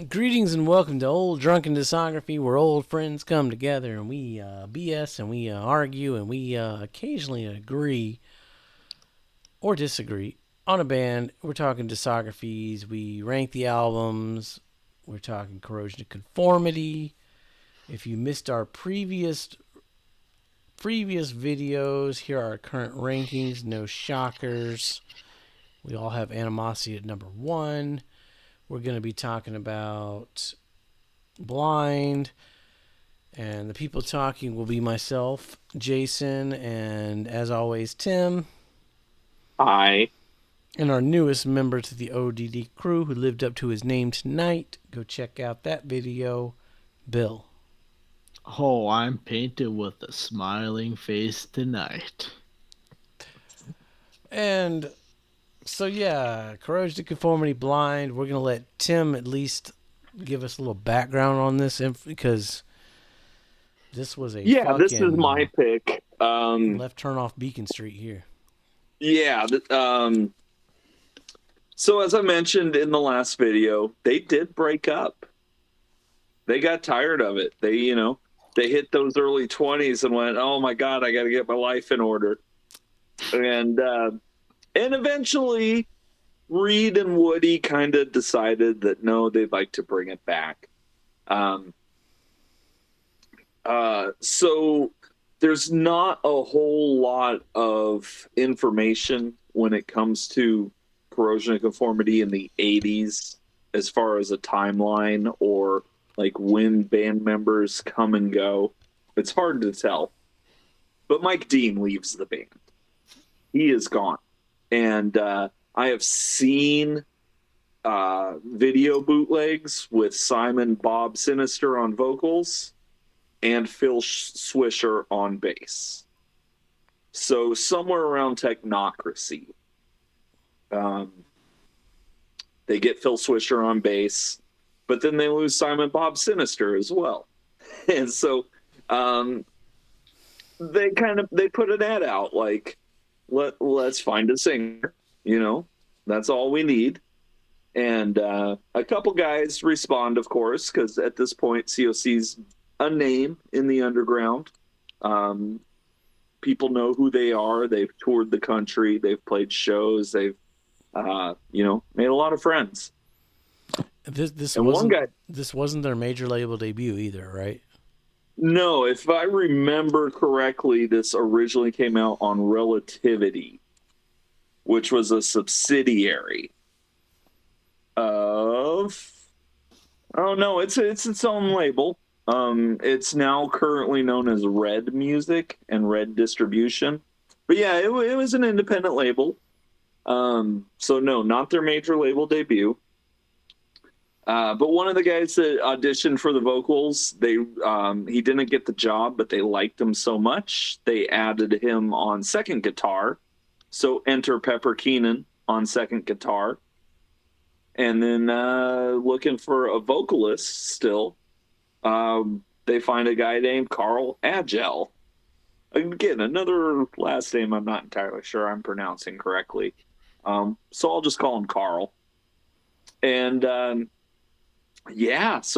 Greetings and welcome to Old Drunken Discography, where old friends come together and we BS and we argue and we occasionally agree or disagree on a band. We're talking discographies, we rank the albums, we're talking Corrosion of Conformity. If you missed our previous videos, here are our current rankings, no shockers. We all have animosity at number 1. We're going to be talking about Blind. And the people talking will be myself, Jason, and as always, Tim. Hi. And our newest member to the ODD crew who lived up to his name tonight. Go check out that video, Bill. Oh, I'm painted with a smiling face tonight. And so, yeah, Corrosion of Conformity, Blind. We're going to let Tim at least give us a little background on this because this was a Yeah, this is fucking my pick. left turn off Beacon Street here. Yeah. So as I mentioned in the last video, they did break up. They got tired of it. They hit those early 20s and went, "Oh my God, I got to get my life in order." And eventually, Reed and Woody kind of decided that no, they'd like to bring it back. So there's not a whole lot of information when it comes to Corrosion of Conformity in the 80s as far as a timeline or like when band members come and go. It's hard to tell. But Mike Dean leaves the band. He is gone. And I have seen video bootlegs with Simon Bob Sinister on vocals and Phil Swisher on bass. So somewhere around Technocracy, they get Phil Swisher on bass, but then they lose Simon Bob Sinister as well. And so they put an ad out like, let's find a singer, that's all we need. And a couple guys respond, of course, because at this point COC's a name in the underground. People know who they are. They've toured the country. They've played shows. They've, made a lot of friends. This And wasn't one guy, this wasn't their major label debut either, right? no, if I remember correctly, this originally came out on Relativity, which was a subsidiary of. Oh no, it's its own label. It's now currently known as Red Music and Red Distribution. But yeah, it was an independent label. So no, not their major label debut. But one of the guys that auditioned for the vocals, he didn't get the job, but they liked him so much they added him on second guitar. So enter Pepper Keenan on second guitar. And then looking for a vocalist still, they find a guy named Carl Agel. Again, another last name I'm not entirely sure I'm pronouncing correctly. So I'll just call him Carl. And so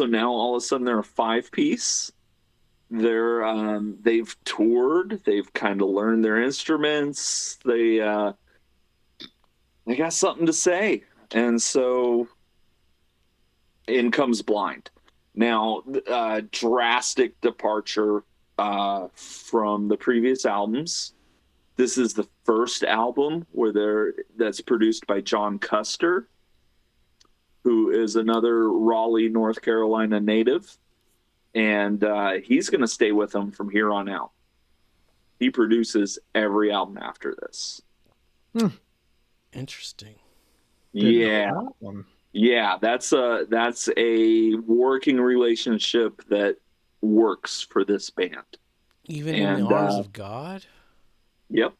now all of a sudden they're a 5-piece. They've toured. They've kind of learned their instruments. They got something to say. And so in comes Blind. Now, drastic departure from the previous albums. This is the first album that's produced by John Custer, who is another Raleigh, North Carolina native. And he's going to stay with them from here on out. He produces every album after this. Interesting. Yeah. Yeah, that's a working relationship that works for this band. Even in the arms of God? Yep.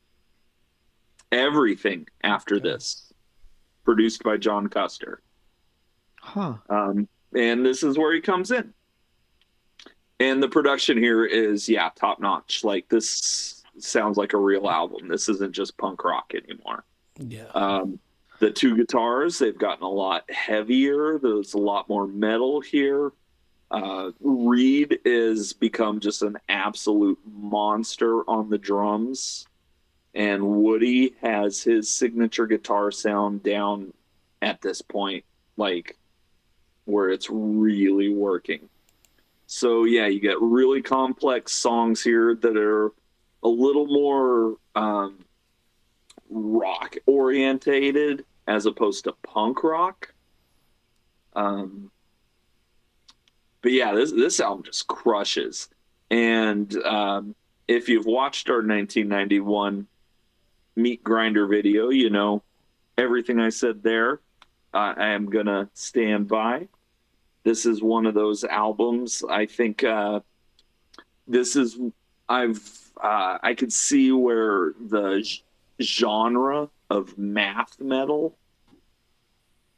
Everything after this, produced by John Custer. Huh. And this is where he comes in. And the production here is, top notch. Like, this sounds like a real album. This isn't just punk rock anymore. Yeah. The two guitars, they've gotten a lot heavier. There's a lot more metal here. Reed has become just an absolute monster on the drums, and Woody has his signature guitar sound down at this point, like where it's really working. So yeah, you get really complex songs here that are a little more rock orientated as opposed to punk rock. Um, but yeah, this album just crushes. And if you've watched our 1991 Meat Grinder video, you know everything I said there. I am gonna stand by. This is one of those albums. I think this is I could see where the genre of math metal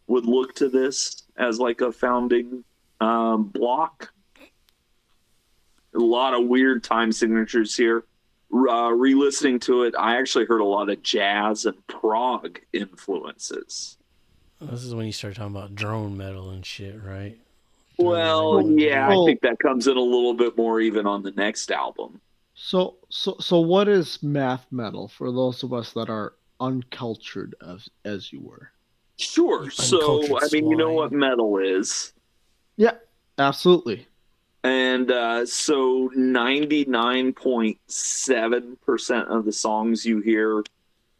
would look to this as like a founding block. A lot of weird time signatures here. Re-listening to it, I actually heard a lot of jazz and prog influences. This is when you start talking about drone metal and shit, right? Well, yeah, I So, think that comes in a little bit more even on the next album. so what is math metal for those of us that are uncultured as you were? Sure. You So, uncultured I mean, you know what swine. metal is. Yeah, absolutely. And so 99.7% of the songs you hear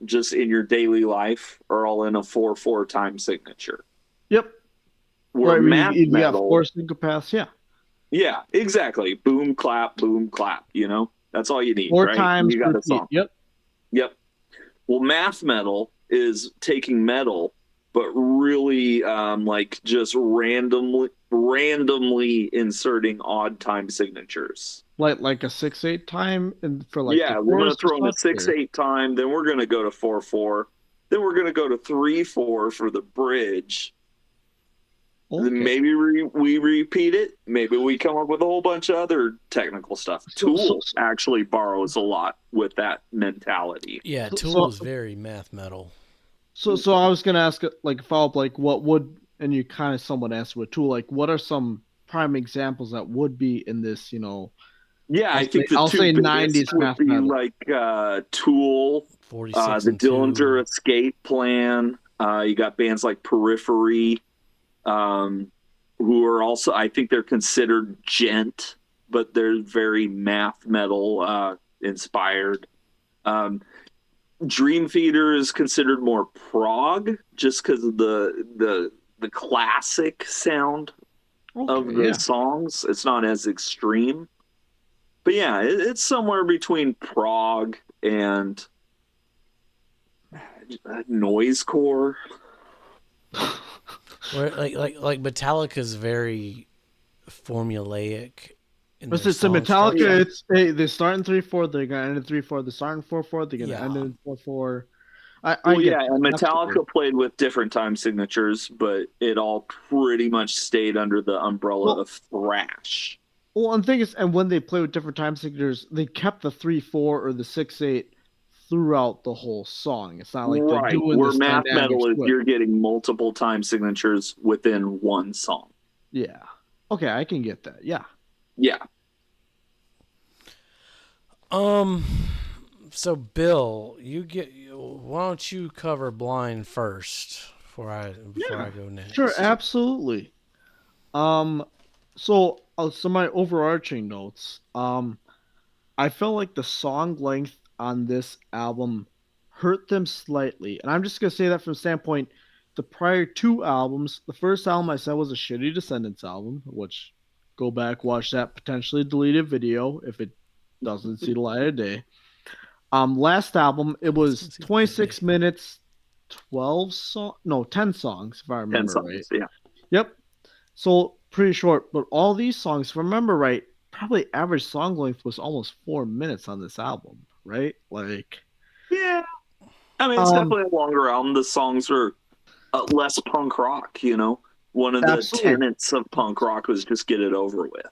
just in your daily life are all in a 4/4 time signature. Yep. Where Right. math You got metal, four syncopaths. Yeah. yeah, exactly. Boom, clap, you know? That's all you need, Four right? times You got a repeat. song. Yep. Yep. Well, math metal is taking metal, but really like just randomly inserting odd time signatures. Like a 6/8 time and for like the Yeah, we're chorus gonna or throw in a such. 6/8 time, then we're gonna go to 4/4, then we're gonna go to 3/4 for the bridge. Then Okay. maybe we repeat it. Maybe we come up with a whole bunch of other technical stuff. So so Tool actually borrows a lot with that mentality. Yeah, so Tool so is very math metal. so I was gonna ask like a follow up, like what would, and you kind of somewhat answered with tool, like what are some prime examples that would be in this, Yeah, I think the I'll two say biggest 90s would math be metal. like Tool, 46 the and 2. Dillinger Escape Plan. You got bands like Periphery, um, who are also, I think they're considered gent, but they're very math metal inspired. Um, Dream Theater is considered more prog just because of the classic sound of Okay, the yeah. songs. It's not as extreme. But yeah, it's somewhere between prog and noisecore. Where like Metallica's very formulaic in But their it's a song Metallica. structure. It's hey, they start in 3/4. They're gonna end in 3/4. They start in 4/4. They're gonna end Yeah. in 4/4. I Well, get yeah, that. and Absolutely. Metallica played with different time signatures, but it all pretty much stayed under the umbrella Well, of thrash. well, and the thing is, and when they play with different time signatures, they kept the 3/4 or the 6/8 throughout the whole song. It's not like they're Right. doing Where this math dynamic metal is switch. you're getting multiple time signatures within one song. Yeah. Okay, I can get that. Yeah. Yeah. Um so Bill, why don't you cover Blind first before I go Sure, next? absolutely. Um, so my overarching notes. I felt like the song length on this album hurt them slightly, and I'm just gonna say that from the standpoint. The prior two albums, the first album I said was a shitty Descendants album, which go back watch that potentially deleted video if it doesn't see the light of day. Last album it was Let's see what that 26 day. minutes, 10 songs if I 10 remember right. songs. Yeah. Yep. So pretty short, but all these songs, if I remember right, probably average song length was almost 4 minutes on this album, right? Like, Yeah. I mean, it's um, definitely a longer album. The songs are less punk rock, you know? One of the absolutely, tenets of punk rock was just get it over with.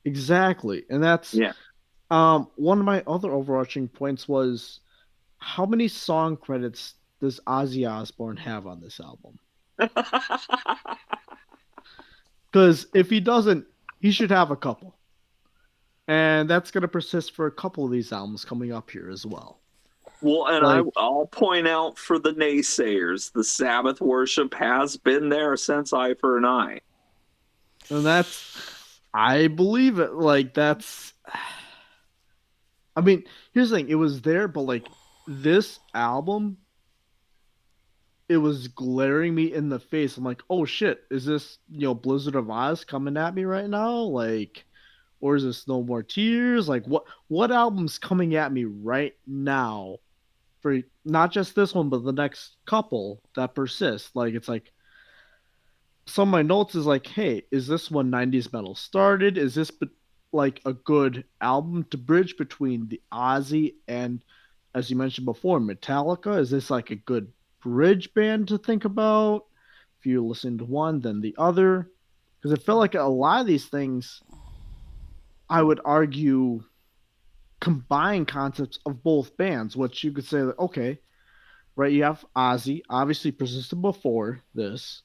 exactly, and that's Yeah. one of my other overarching points was how many song credits does Ozzy Osbourne have on this album? Because if he doesn't, he should have a couple. And that's going to persist for a couple of these albums coming up here as well. Well, and Like, I'll point out for the naysayers, the Sabbath worship has been there since Eye for an Eye. and I believe it. Like, I mean, here's the thing, it was there, but like, this album, it was glaring me in the face. I'm like, oh shit, is this, Blizzard of Oz coming at me right now? Like, or is this No More Tears? Like, what album's coming at me right now for not just this one, but the next couple that persist? Like, it's like some of my notes is like, hey, is this when 90s metal started? Is this like a good album to bridge between the Ozzy and, as you mentioned before, Metallica? Is this like a good bridge band to think about? If you listen to one, then the other. Because it felt like a lot of these things, I would argue, combine concepts of both bands, which you could say that, okay, right, you have Ozzy, obviously persisted before this,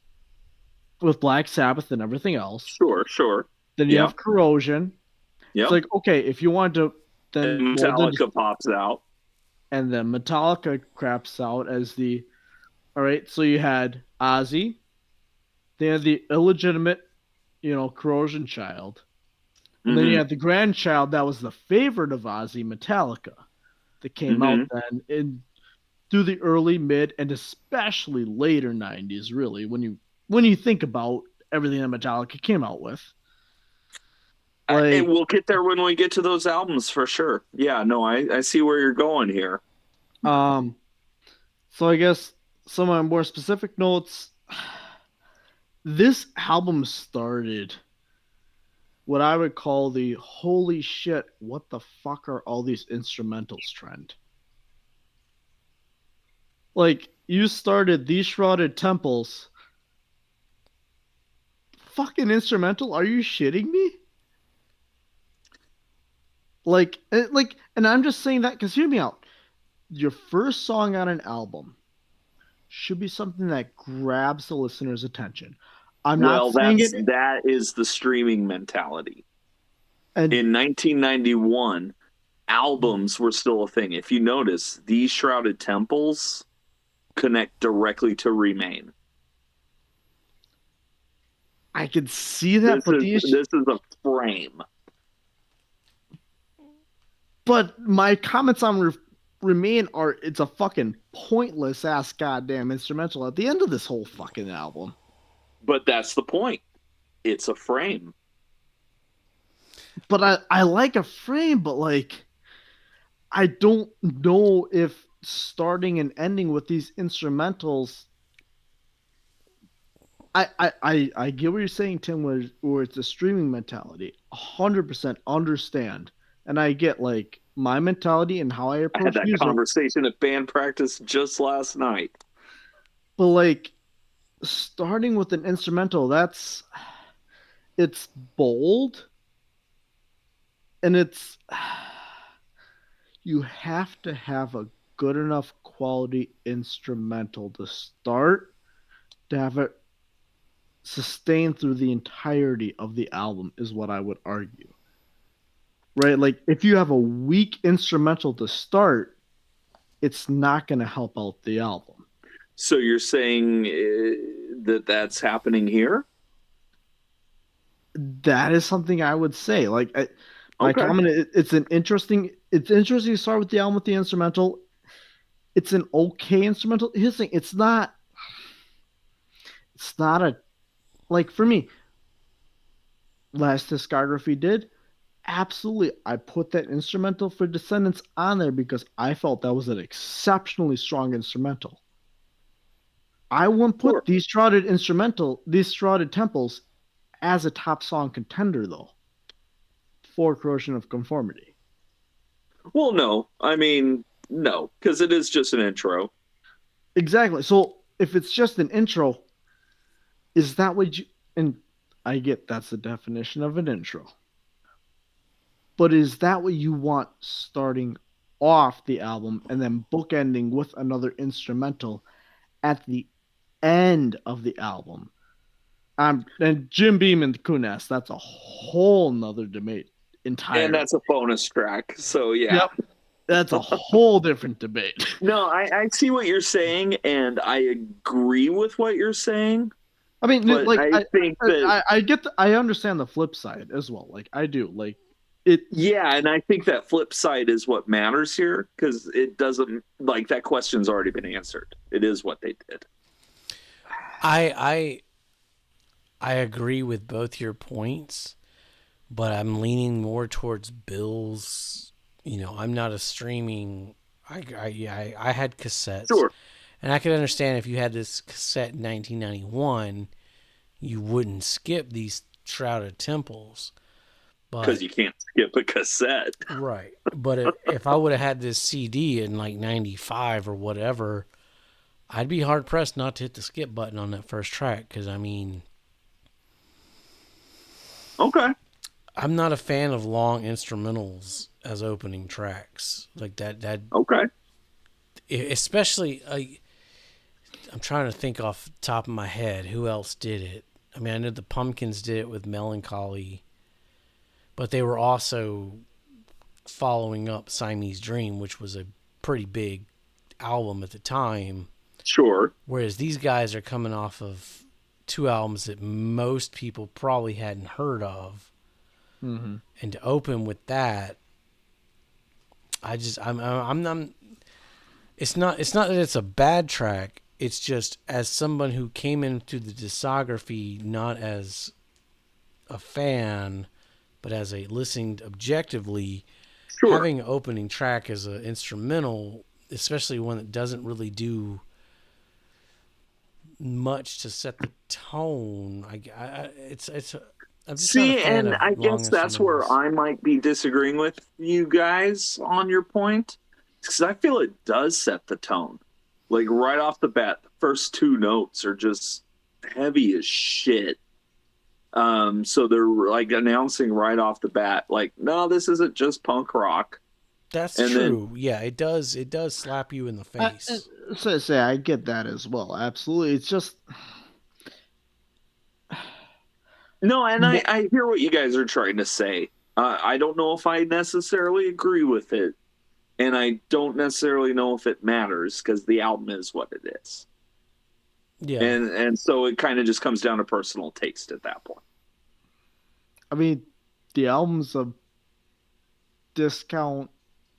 with Black Sabbath and everything else. Sure, sure. Then you Yep, have Corrosion. It's yep. like, okay, if you wanted to, then And well, then Metallica pops out. and then Metallica craps out as the, all right. So you had Ozzy, they had the illegitimate, Corrosion child, and then you Mm-hmm. had the grandchild that was the favorite of Ozzy, Metallica, that came out Mm-hmm. then in through the early, mid, and especially later '90s. Really, when you think about everything that Metallica came out with, And like we'll get there when we get to those albums for sure. Yeah, no, I see where you're going here. um, so I guess some of my more specific notes. This album started what I would call the holy shit, what the fuck are all these instrumentals trend? Like, you started These Shrouded Temples. Fucking instrumental? Are you shitting me? And I'm just saying that because hear me out. Your first song on an album should be something that grabs the listener's attention. I'm not Well, saying it, that is the streaming mentality. and In 1991, albums were still a thing. If you notice, these Shrouded Temples connect directly to Remain. I could see that, This but is this is a frame. my comments on Remain are it's a fucking pointless ass goddamn instrumental at the end of this whole fucking album. But that's the point. It's a frame. But I like a frame, but like I don't know if starting and ending with these instrumentals. I get what you're saying, Tim, where it's a streaming mentality. 100% understand, and I get like my mentality and how I I had approach that music. conversation at band practice just last night. But like starting with an instrumental, it's bold, and you have to have a good enough quality instrumental to start to have it sustain through the entirety of the album is what I would argue. Right? Like if you have a weak instrumental to start, it's not going to help out the album. So you're saying that that's happening here? That is something I would say. Like my Okay. comment, it's interesting to start with the album with the instrumental. It's an okay instrumental. Here's the thing, it's not a, like for me, last discography did. Absolutely, I put that instrumental for Descendants on there because I felt that was an exceptionally strong instrumental. I wouldn't Sure. put these Shrouded Temples as a top song contender though for Corrosion of Conformity. Well, no. I mean, no, because it is just an intro. Exactly. So if it's just an intro, is that what you, and I get that's the definition of an intro. But is that what you want starting off the album and then bookending with another instrumental at the end of the album. And Jim Beam and Kunas, that's a whole nother debate And entirely. that's a bonus track. So yeah. Yep. That's a whole different debate. No, I see what you're saying, and I agree with what you're saying, I mean, but like I think that I understand the flip side as well. Like I do. Like it yeah, and I think that flip side is what matters here because it doesn't like that question's already been answered. It is what they did. I I agree with both your points, but I'm leaning more towards Bill's. I'm not a streaming. I had cassettes, Sure, and I could understand if you had this cassette in 1991, you wouldn't skip these Shrouded Temples. because But you can't skip a cassette. right, but if I would have had this CD in like '95 or whatever, I'd be hard pressed not to hit the skip button on that first track because Okay, I'm not a fan of long instrumentals as opening tracks like that. okay, Especially, I'm trying to think off the top of my head who else did it. I mean, I know the Pumpkins did it with Melancholy, but they were also following up Siamese Dream, which was a pretty big album at the time. sure. Whereas these guys are coming off of two albums that most people probably hadn't heard of, mm-hmm. and to open with that, I'm not. It's not that it's a bad track. It's just as someone who came into the discography not as a fan, but as a listening objectively, Sure. having an opening track as an instrumental, especially one that doesn't really do much to set the tone. It's I'm just not a See, fan and of I long guess that's where instrumentals. I might be disagreeing with you guys on your point, because I feel it does set the tone. Like right off the bat, the first two notes are just heavy as shit. So they're like announcing right off the bat, like, no, this isn't just punk rock. That's And then true. Yeah, it does. It does slap you in the I, face. say I get that as well. Absolutely. It's just no, and I hear what you guys are trying to say. I don't know if I necessarily agree with it, and I don't necessarily know if it matters because the album is what it is, Yeah. and so it kind of just comes down to personal taste at that point. I mean, the album's a discount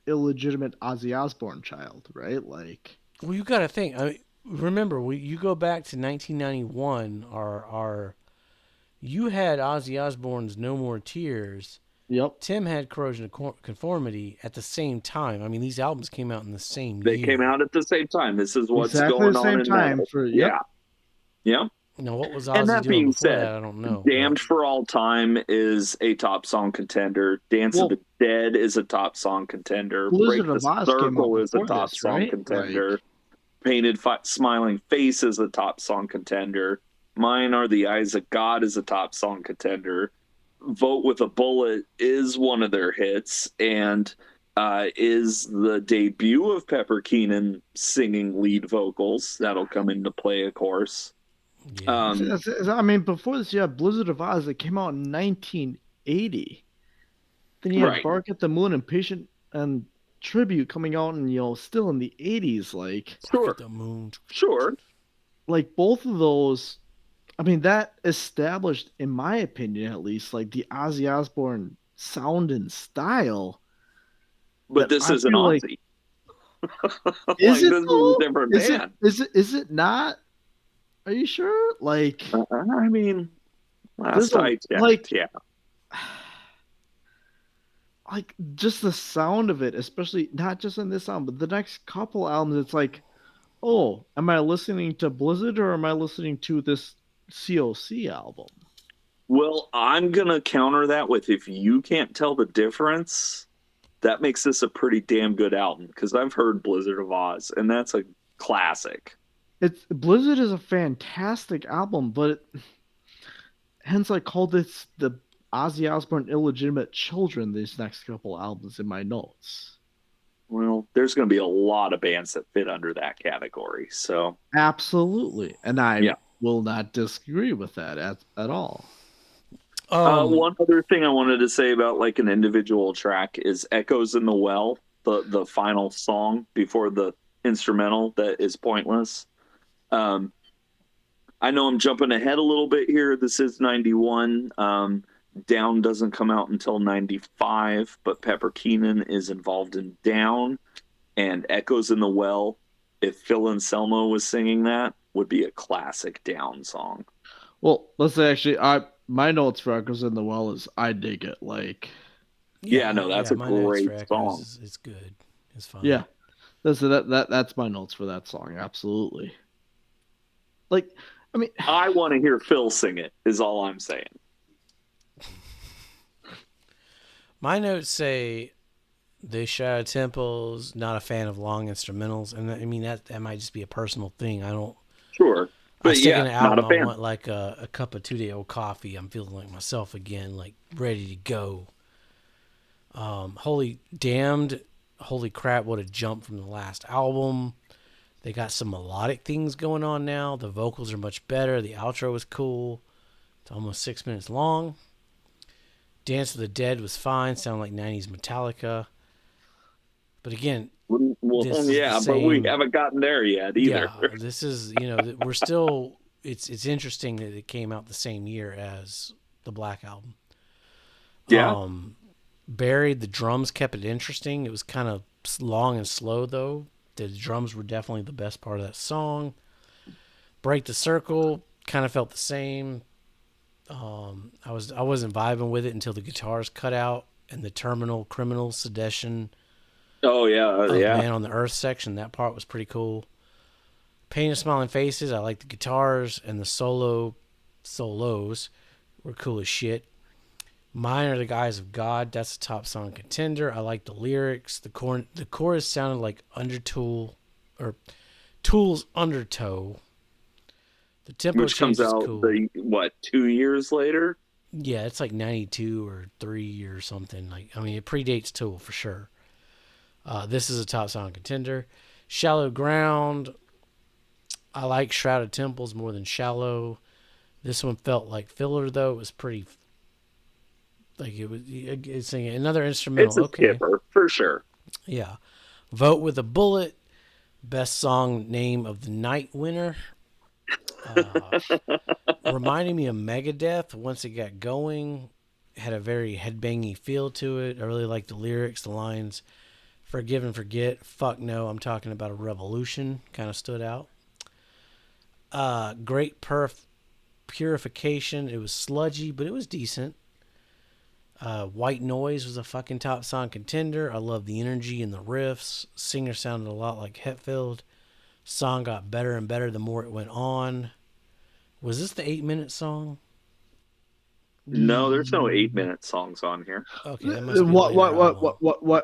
illegitimate Ozzy Osbourne child, right? Like, Well, you got to think. Remember, you go back to 1991. Our you had Ozzy Osbourne's "No More Tears." yep, Tim had "Corrosion of Conformity" at the same time. I mean, these albums came out in the same They came year. out at the same time. This is what's exactly the going on same in time metal. for Yeah, yep. yeah. What was And Ozzy that doing being before said, that? I don't know. But Damned for All Time is a top song contender. Dance of Well, the Dead is a top song contender. Break Blizzard the of Oz came out Circle is a before top this, song right? Like, contender. Painted Smiling Face is a top song contender. Mine Are the Eyes of God is a top song contender. Vote with a Bullet is one of their hits and is the debut of Pepper Keenan singing lead vocals. That'll come into play, of course. yeah, Um, I mean, before this, you had Blizzard of Oz that came out in 1980. Then you had right, Bark at the Moon and Patient and Tribute coming out, and still in the 80s. Bark at sure, the Moon. sure. Like both of those. I mean, that established, in my opinion, at least, like the Ozzy Osbourne sound and style But that this I isn't feel like Ozzy. is Like it this is a though? different band. Is it not? Are you sure? Like, I mean, there's last a I checked, like yeah. like just the sound of it, especially not just in this album, but the next couple albums, it's like, oh, am I listening to Blizzard or am I listening to this COC album? Well, I'm gonna counter that with if you can't tell the difference, that makes this a pretty damn good album because I've heard Blizzard of Oz, and that's a classic. It's Blizzard is a fantastic album, but hence I called this the Ozzy Osbourne illegitimate children. These next couple albums in my notes. Well, there's going to be a lot of bands that fit under that category. So, Absolutely. And I yeah. will not disagree with that at all. Um, One other thing I wanted to say about like an individual track is "Echoes in the Well," the final song before the instrumental that is pointless. Um, I know I'm jumping ahead a little bit here. This is 91. Down doesn't come out until 95, but Pepper Keenan is involved in Down and Echoes in the Well. If Phil Anselmo was singing that, would be a classic Down song. Well, let's say actually, I my notes for Echoes in the Well is I dig it. Like, Yeah, yeah, no, that's yeah. a My notes for great Echoes song. is it's good. It's fine. yeah, that's my notes for that song. Absolutely. Like, I mean, I want to hear Phil sing it, is all I'm saying. My notes say the Shadow Temples. Not a fan of long instrumentals, and I mean that might just be a personal thing. I don't. Sure. I But stick in yeah, an not album. a I fan. want like a cup of 2 day old coffee. I'm feeling like myself again, like ready to go. Holy damned, holy crap! What a jump from the last album. They got some melodic things going on now. The vocals are much better. The outro was cool. It's almost 6 minutes long. Dance of the Dead was fine. Sounded like 90s Metallica. But again, Well, this is the yeah, but we same. haven't gotten there yet either. Yeah, this is, we're still. It's interesting that it came out the same year as the Black Album. Yeah. Buried, the drums kept it interesting. It was kind of long and slow though. The drums were definitely the best part of that song. Break the Circle kind of felt the same. I wasn't vibing with it until the guitars cut out and the Terminal Criminal Sedition Oh yeah, of yeah. Man on the Earth section. That part was pretty cool. Paint of Smiling Faces. I like the guitars and the solos were cool as shit. Mine Are the Guys of God. That's a top song contender. I like the lyrics. The chorus sounded like Undertool or Tool's Undertow. The tempo Which comes change was out cool. the what 2 years later? Yeah, it's like 92 or 3 or something. Like, I mean, it predates Tool for sure. This is a top song contender. Shallow Ground. I like Shrouded Temples more than Shallow. This one felt like filler though. It was pretty like it was. It's singing another It's instrumental. a Okay, skipper for sure. yeah. Vote with a Bullet. Best song name of the night winner. Uh, Reminding me of Megadeth once it got going. Had a very headbangy feel to it. I really like the lyrics, the lines. Forgive and forget. Fuck no, I'm talking about a revolution. Kind of stood out. Great purification. It was sludgy, but it was decent. White Noise was a fucking top song contender. I love the energy and the riffs. Singer sounded a lot like Hetfield. Song got better and better the more it went on. Was this the 8 minute song? No, there's no 8 minute songs on here. Okay, that must be a later album.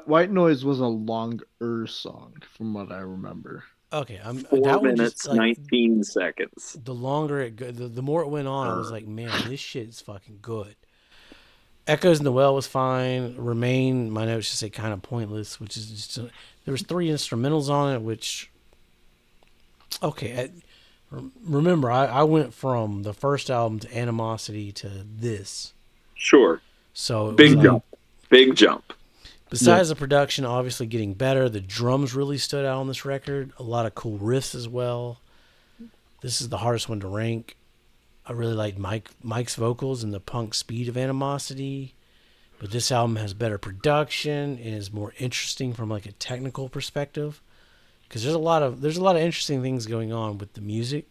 White Noise was a longer song from what I remember. Okay, Four that one just minutes, like 19 seconds. the longer the more it went on, I was Uh, like, man, this shit is fucking good. Echoes in the Well was fine. Remain, my notes just say kind of pointless, which is just there was 3 instrumentals on it, which okay. Remember, I went from the first album to Animosity to this, sure. so it was Big like jump. Big jump. Yeah. besides the production obviously getting better, the drums really stood out on this record. A lot of cool riffs as well. This is the hardest one to rank. I really liked Mike's vocals and the punk speed of Animosity. But this album has better production and is more interesting from like a technical perspective. Because there's a lot of interesting things going on with the music.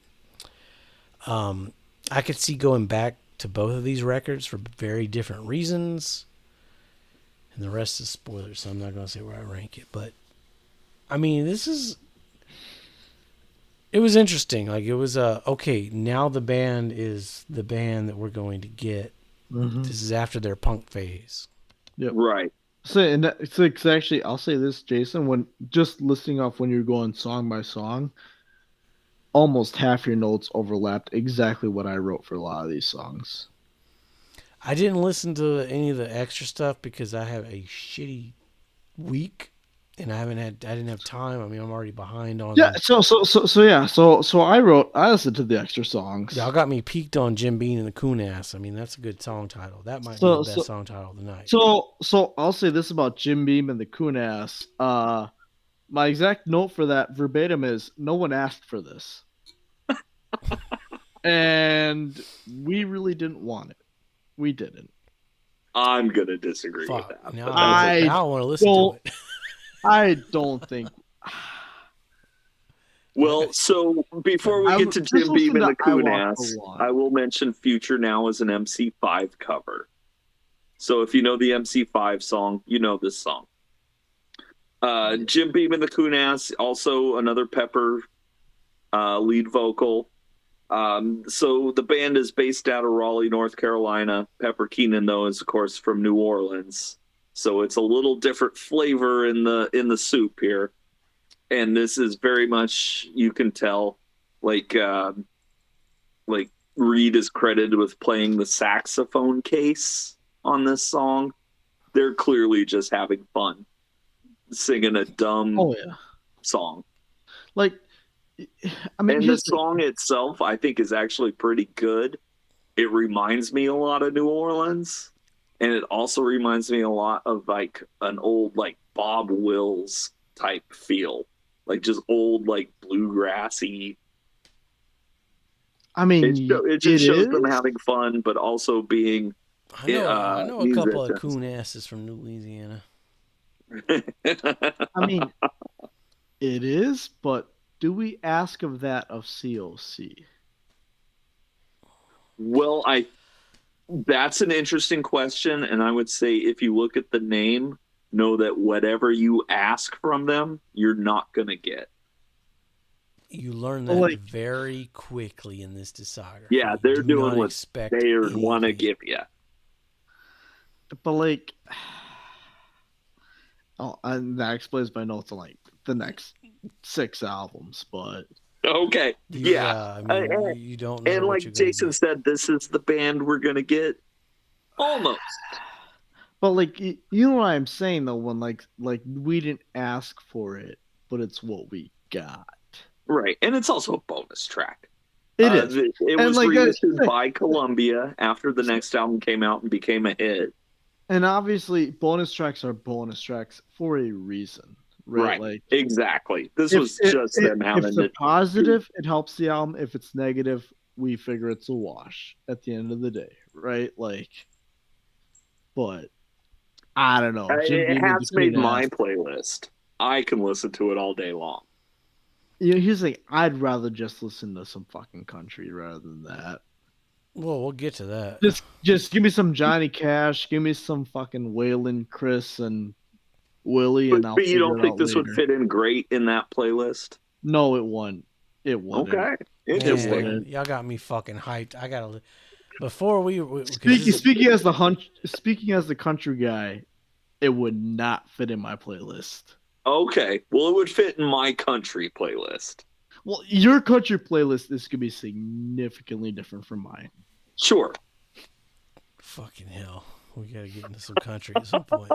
I could see going back to both of these records for very different reasons. And the rest is spoilers, so I'm not gonna say where I rank it. But I mean, it was interesting. Like it was okay. Now the band is the band that we're going to get. Mm-hmm. This is after their punk phase. Yep. Right. So, and it's like, 'cause actually, I'll say this, Jason, when just listing off when you're going song by song, almost half your notes overlapped exactly what I wrote for a lot of these songs. I didn't listen to any of the extra stuff because I have a shitty week. And I didn't have time. I mean, I'm already behind on. Yeah. So I listened to the extra songs. Y'all got me peaked on Jim Beam and the Coon Ass. I mean, that's a good song title. That might be the So best so song title of the night. so I'll say this about Jim Beam and the Coon Ass. My exact note for that verbatim is no one asked for this. And we really didn't want it. We didn't. I'm gonna disagree with Fuck. that. Now, But that's okay. now I want to listen to it. I don't think. Well, so before we get to Jim Beam and the Coon Ass, I will mention Future Now as an MC5 cover. So if you know the MC5 song, you know this song. Jim Beam and the Coon Ass, also another Pepper lead vocal. So the band is based out of Raleigh, North Carolina. Pepper Keenan, though, is of course from New Orleans. So it's a little different flavor in the soup here. And this is very much, you can tell, like Reed is credited with playing the saxophone case on this song. They're clearly just having fun singing a dumb song. Like, I mean, and the song itself, I think, is actually pretty good. It reminds me a lot of New Orleans, and it also reminds me a lot of like an old like Bob Wills type feel, like just old like bluegrassy. I mean, it just shows them having fun, but also being. I know a couple of coon asses from Louisiana. I mean, it is, but do we ask of that of COC? Well, that's an interesting question, and I would say if you look at the name, know that whatever you ask from them, you're not going to get. You learn that very quickly in this discography. Yeah, they're doing what they want to give you. But and that explains my notes on like the next 6 albums, but okay, yeah. I mean, you don't know. And like Jason said, this is the band we're gonna get. Almost. But like, you know what I'm saying though, when like we didn't ask for it, but it's what we got. Right, and it's also a bonus track. It is. It was reissued by Columbia after the next album came out and became a hit. And obviously, bonus tracks are bonus tracks for a reason, right? Like exactly. This was just them having. If it's positive, it helps the album. If it's negative, we figure it's a wash at the end of the day, right? Like, but I don't know. It has made my playlist. I can listen to it all day long. Here's like, I'd rather just listen to some fucking country rather than that. Well, we'll get to that. Just give me some Johnny Cash, give me some fucking Waylon, Chris, and Willie, and I'll. But you don't think this would fit in great in that playlist? No, it won't. It won't. Okay, interesting. Y'all got me fucking hyped. I gotta. Before we speaking as the country guy, it would not fit in my playlist. Okay, well, it would fit in my country playlist. Well, your country playlist is gonna be significantly different from mine. Sure. Fucking hell, we gotta get into some country at some point.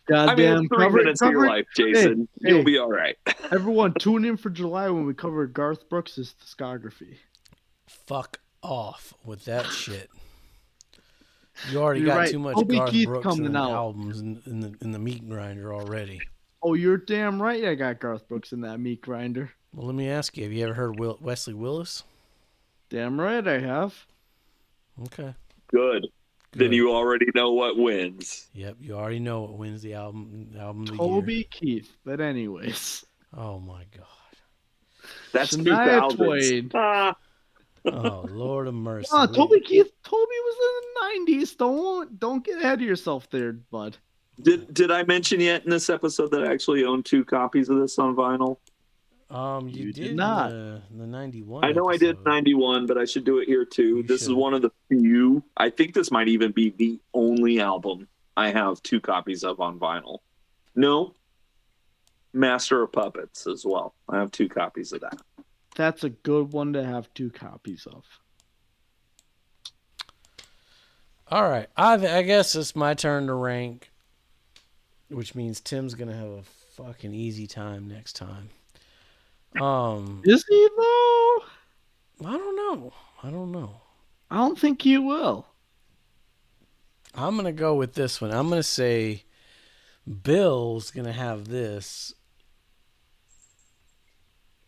Goddamn, 3 minutes of your life, Jason. You'll be all right. Everyone, tune in for July when we cover Garth Brooks' discography. Fuck off with that shit. You already got too much Garth Brooks in the albums in the meat grinder already. Oh, you're damn right I got Garth Brooks in that meat grinder. Well, let me ask you, have you ever heard Wesley Willis? Damn right I have. Okay. Good. Then you already know what wins. Yep, you already know what wins the album of the year. Toby Keith, but anyways. Oh my god. That's Shania Twain. Oh, Lord of mercy. Toby Keith. Toby was in the 90s. Don't get ahead of yourself there, bud. Did I mention yet in this episode that I actually own 2 copies of this on vinyl? You did not. The 91. I know episode. I did 91, but I should do it here too. This is one of the few. I think this might even be the only album I have 2 copies of on vinyl. No, Master of Puppets as well. I have 2 copies of that. That's a good one to have 2 copies of. All right. I guess it's my turn to rank. which means Tim's gonna have a fucking easy time next time. Is he though? I don't know. I don't know. I don't think he will. I'm gonna go with this one. I'm gonna say Bill's gonna have this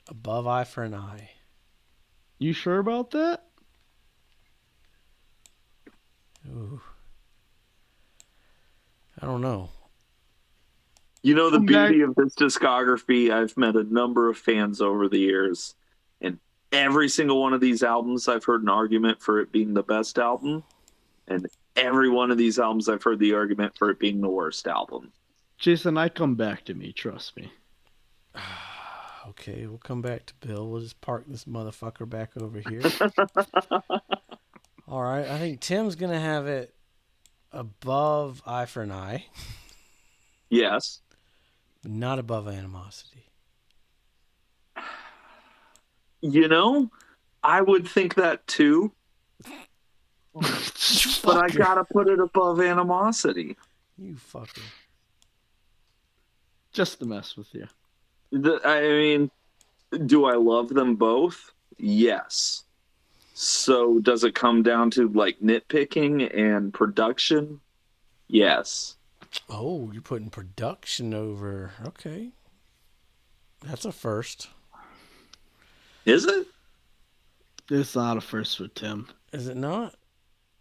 above eye for an eye. You sure about that? Ooh. I don't know. You know, the Come back. beauty of this discography, I've met a number of fans over the years, and every single one of these albums, I've heard an argument for it being the best album, and every one of these albums, I've heard the argument for it being the worst album. Jason, I come back to me, trust me. Okay, we'll come back to Bill. We'll just park this motherfucker back over here. All right, I think Tim's gonna have it above eye for an eye, Yes. but not above animosity. You know, I would think that too, but I gotta put it above animosity. You fucker. Just to mess with you. I mean, do I love them both? Yes. So does it come down to like nitpicking and production? Yes. Oh, you're putting production over. Okay. That's a first. Is it? It's not a first for Tim. Is it not?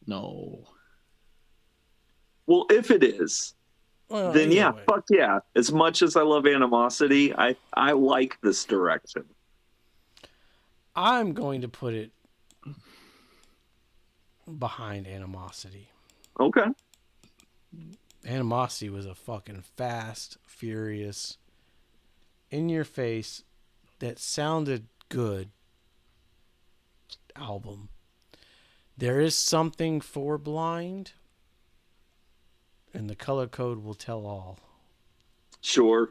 No. Well, if it is, Well, then either yeah, way. fuck yeah. As much as I love animosity, I like this direction. I'm going to put it behind animosity. Okay. Animosity was a fucking fast, furious, in your face, that sounded good album. There is something for blind, and the color code will tell all. Sure.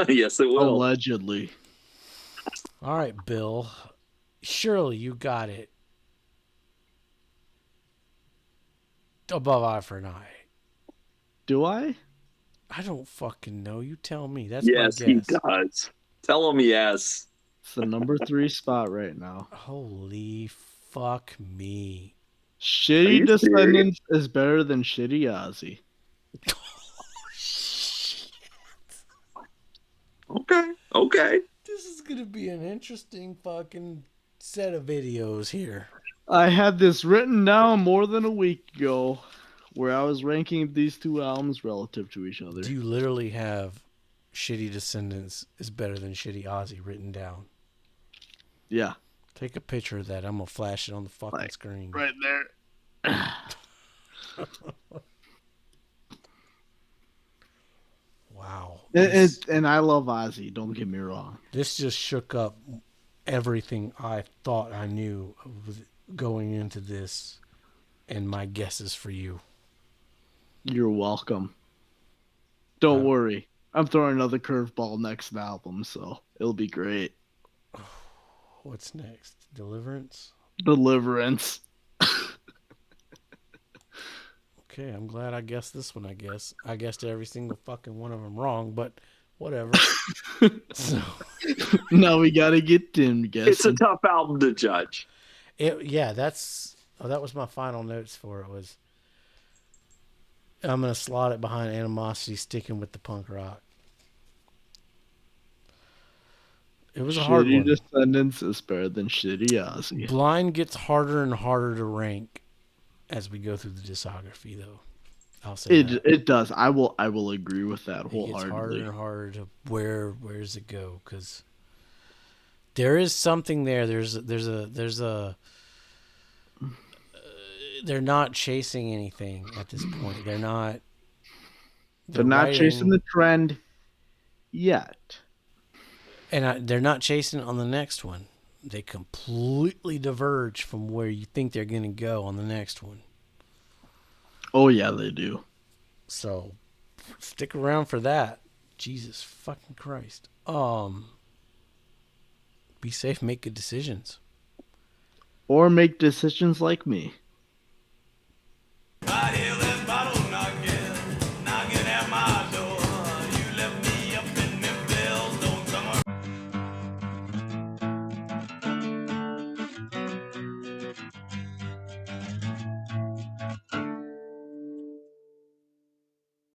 Yes, it will. Allegedly. All right, Bill. Surely you got it. Above eye for an eye. Do I? I don't fucking know. You tell me. That's Yes, my he guess. does. Tell him yes. It's the number 3 spot right now. Holy fuck me. Are Shitty you Descendants is better than Shitty Ozzy. Okay. Okay. This is gonna be an interesting fucking set of videos here. I had this written down more than a week ago where I was ranking these two albums relative to each other. Do you literally have Shitty Descendants is better than Shitty Ozzy written down? Yeah. Take a picture of that. I'm gonna flash it on the fucking screen. Right there. Wow. And I love Ozzy, don't get me wrong. This just shook up everything I thought I knew going into this, and my guesses for you. You're welcome. Don't worry. I'm throwing another curveball next album, so it'll be great. What's next? Deliverance? Deliverance. Okay, I'm glad I guessed this one, I guess. I guessed every single fucking one of them wrong, but whatever. So, Now we gotta get Tim guessing. It's a tough album to judge. that was my final notes for it was I'm going to slot it behind Animosity, sticking with the punk rock. It was a hard Shitty one. Descendants is better than Shitty Ozzy. Blind gets harder and harder to rank as we go through the discography, though. I'll say that. It does. I will agree with that It gets harder wholeheartedly. and harder to where does it go? Because there is something there. There's a they're not chasing anything at this point. They're not chasing the trend yet. and they're not chasing it on the next one. They completely diverge from where you think they're going to go on the next one. Oh yeah, they do. So stick around for that. Jesus fucking Christ. Be safe, make good decisions. Or make decisions like me.